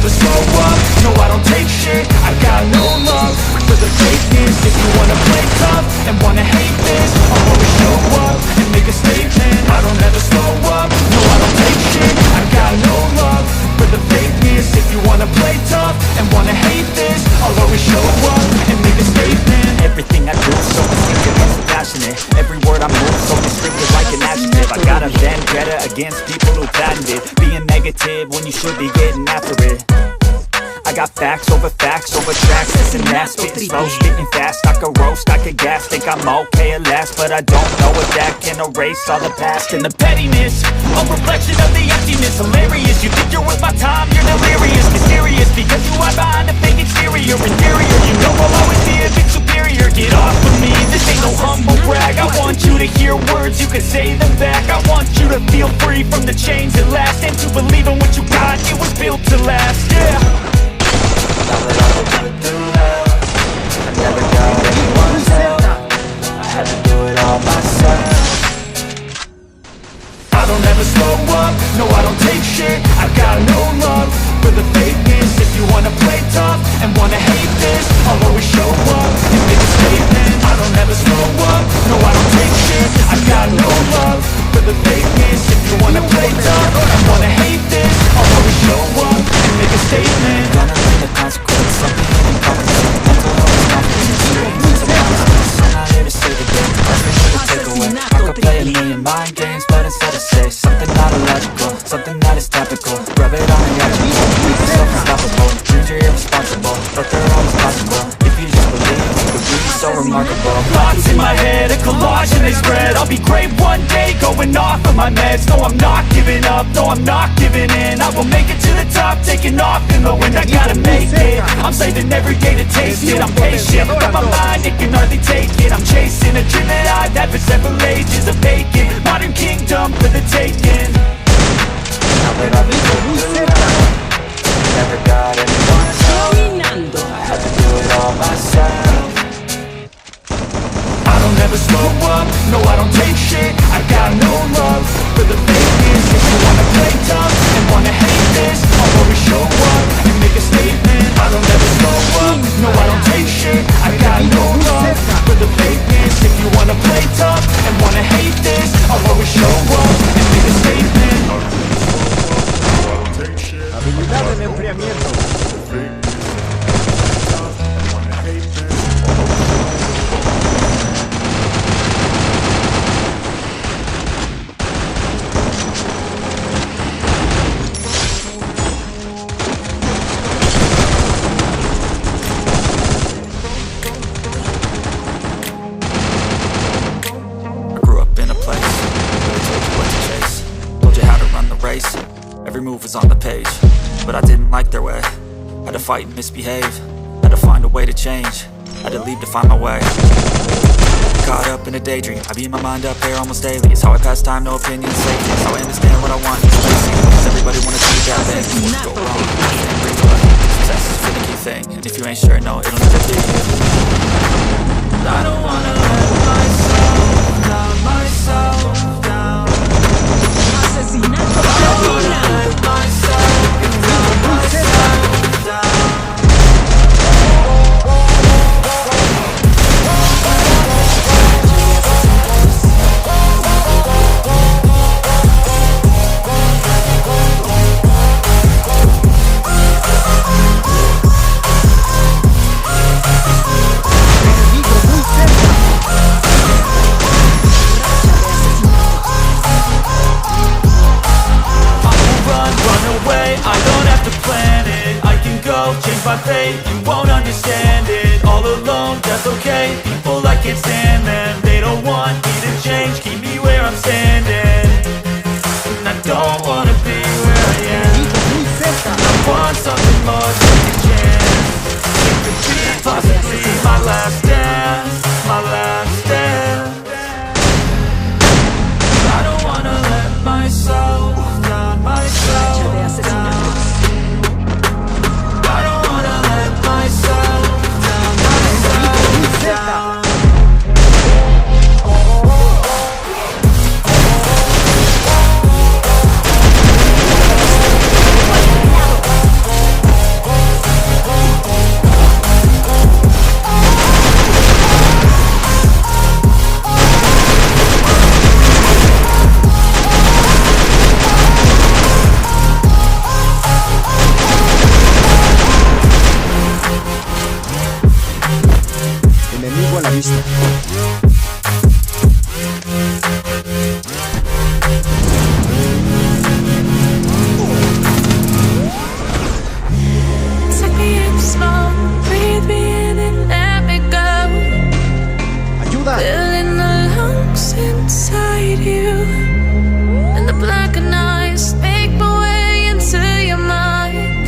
never slow up, no I don't take shit. I got no love for the fakeness. If you wanna play tough and wanna hate this, I'll always show up and make a statement. I don't ever slow up, no I don't take shit. I got no love for the fakeness. If you wanna play tough and wanna hate this, I'll always show up and make a statement. Everything I do so instinctive and so passionate. Every word I move so descriptive like an adjective. I got a vendetta against people who patented being negative when you should be getting after it. I got facts over tracks, this and that. Spitting slow, spitting fast, I could roast, I could gas. Think I'm okay at last, but I don't know if that can erase all the past. And the pettiness, a reflection of the emptiness. Hilarious, you think you're worth my time, you're delirious. Mysterious, because you hide behind a fake exterior. Inferior, you know I'll always be a bit superior. Get off of me, this ain't no humble brag. I want you to hear words, you can say them back. I want you to feel free from the chains at last, and to believe in what you got, it was built to last, yeah. Now that I've been through hell, I never got anyone's help. I had to do it all myself. I don't ever slow up, no I don't take shit. I got no love for the fakeness. If you wanna play tough and wanna hate this, I'll always show up and make a statement. I don't ever slow up, no I don't take shit. I got no love for the fakeness. If you wanna play tough and wanna hate this, I'll always show up and make a statement. Gonna learn the consequence, something hidden confidence. Mental health is confidence, straight into consciousness. I'm not here to save the day, that's for sure to take away. I could play a million mind games, but instead I say something not illogical, something that is topical. Rub it on reactionable, make yourself unstoppable. Dreams are irresponsible, but they're always possible. If you just believe, you could be so remarkable. Thoughts in my head, a collage and they spread. I'll be great one day, going off of my meds. No, I'm not giving up, no, I'm not giving in. I will make it to the top, taking off in the wind. I gotta make it, I'm saving every day to taste it. I'm patient, but my mind, it can hardly take it. I'm chasing a dream that I've had for several ages. A vacant, modern kingdom for the taking. Now that I've been through hell, never got anyone's help. I had to do it all myself. I don't ever slow up, no I don't take shit. I got no love for the fakeness. If you wanna play tough and wanna hate this, I'll always show up and make a statement. I don't ever slow up, no I don't take shit. I got no love for the fakeness. If you wanna play tough and wanna hate this, I'll always show up and make a statement. Habilidad en enfriamiento. Every move was on the page, but I didn't like their way. Had to fight and misbehave, had to find a way to change, had to leave to find my way. Caught up in a daydream, I beat my mind up there almost daily. It's how I pass time, no opinion, safety. It's how I understand what I want, it's crazy. Cause everybody wanna see that thing, what's go wrong, I can't breathe away. Success is for the key thing, and if you ain't sure, no, it'll never be. I don't wanna let myself down, myself down. Asesinato. I don't wanna let myself down, myself down. Change my fate, you won't understand it. All alone, that's okay. People, I can't stand them. They don't want me to change, keep me where I'm standing. And I don't wanna be where I am. I want something more, take a chance. It could be possibly my last dance, my last dance. I don't wanna let myself down, myself down. a la vista. Take me in small, breathe me in and let me go. ¡Ayuda! Filling the lungs inside you, and the blackened eyes make my way into your mind.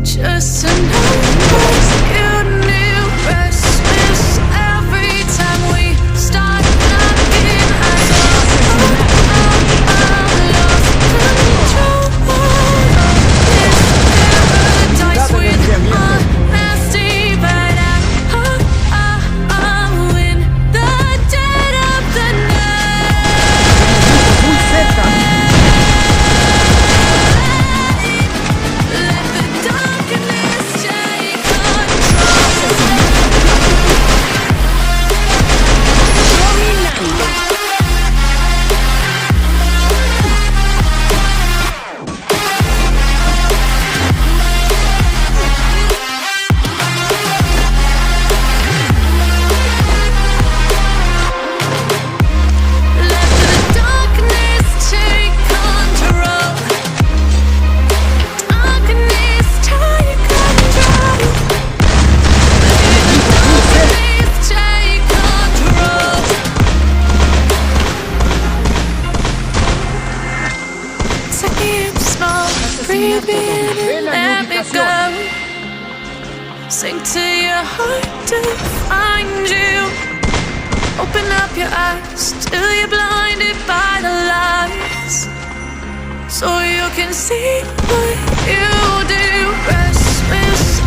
Just to know that you knew restless every time we start knocking. I lost control of this paradise with honesty, but I'm in the dead of the night. ¡Muy cerca! Let the darkness take control. Let the darkness take control. Darkness take control. Darkness take control. Take me in small, breathe me in and let me go. Sink to your heart to find you. Open up your eyes till you're blinded by the lies, so you can see what you do. Restless